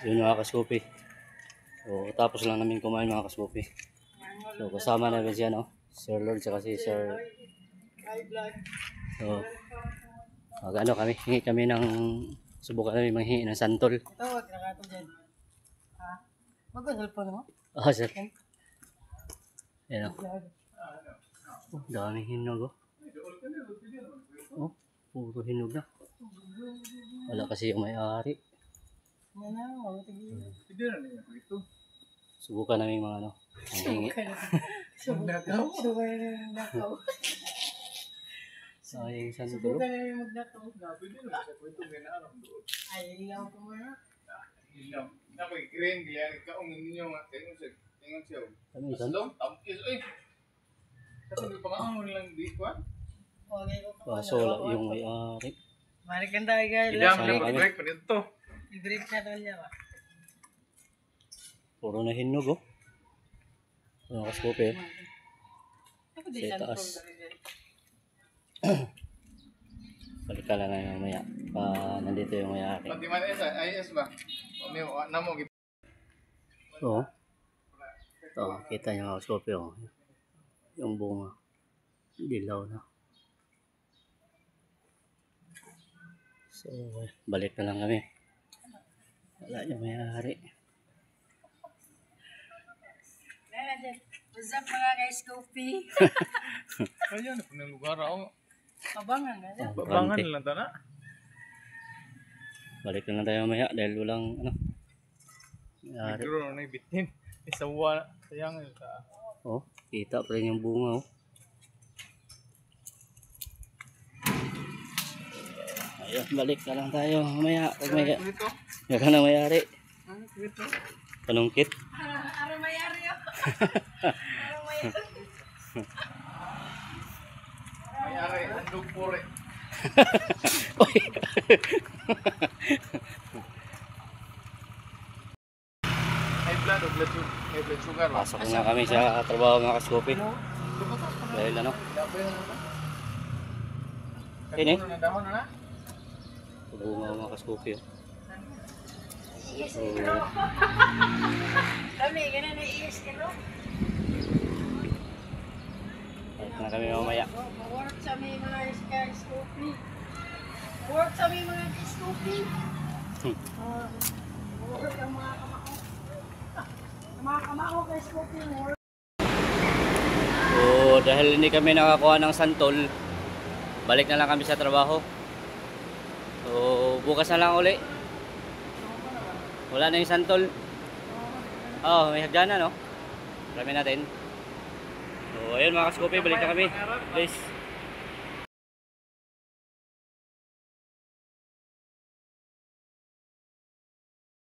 Yun mga kaskupi. So, tapos lang namin kumain mga kaskupi. So, kasama namin siya, no? Sir Lord, saka si Sir. So, ano kami, hingi kami ng, subukan kami manghingi ng santol. Ito, wag na ka ito dyan. Ha? Mag-cellphone mo? Ah, sir. Yan o. Oh, daming hinog, oh. Oh, puro hinog na. Wala kasi yung may-ari. Yan na, mabuti. Subukan namin mga ano, manghingi. Subukan na nakaw. Sayang santol. Subukan na yung magnakaw. Ay, ilaw ko mo na. Nakoy green dia kaong ninyo nga tingon siya. Ano yun? Long tampis Kasi di pangaon lang di ko. Kaso wala yung may-ari. Balikan tayo guys. Break pa dito. I-break na doon niya ba? Puro na hinog, oh. Mga kaskupi, eh. Ako di Sa lang taas. control dyan. Balikan lang na yung maya. Nandito yung may-ari. Pati man IS ba? May namo gid. Oo. Ito, kita niyo mga kaskupi, oh. Yung bunga. Dilaw na. So, balik na lang kami. Wala yung may-ari. What's up mga ka-Scoopy? Kaya na punang lugar ako. Abangan na dyan. Babangan lang ta na. Balik na lang tayo maya dahil walang ano. May-ari. Siguro na bitin. Isawa sayang ta. Oh, kita pa rin yung bunga, oh. Ayun, balik na lang tayo mamaya. Pag may Dito. ka na may-ari. Dito. Panungkit. Araw mayari yun. Araw mayari. Ay are andog pore. Oy. High blood sugar. Pasok na kami sa trabaho mga kaskupi. Dahil ano, ini Na dahon na. bunga mga kaskupi, oh. So, Kami, ganun na iis ka no? balik na kami mamaya. Work sa may mga ka-Scoopy. Work sa may mga ka-Scoopy. Work ang mga kamako. Mga kamako ka-Scoopy. Work. So, dahil hindi kami nakakuha ng santol, balik na lang kami sa trabaho. So, bukas na lang uli. Wala na yung santol. Oh, may hagdanan, no? Marami natin. So, ayun mga kaskupi, balik na kami. Please.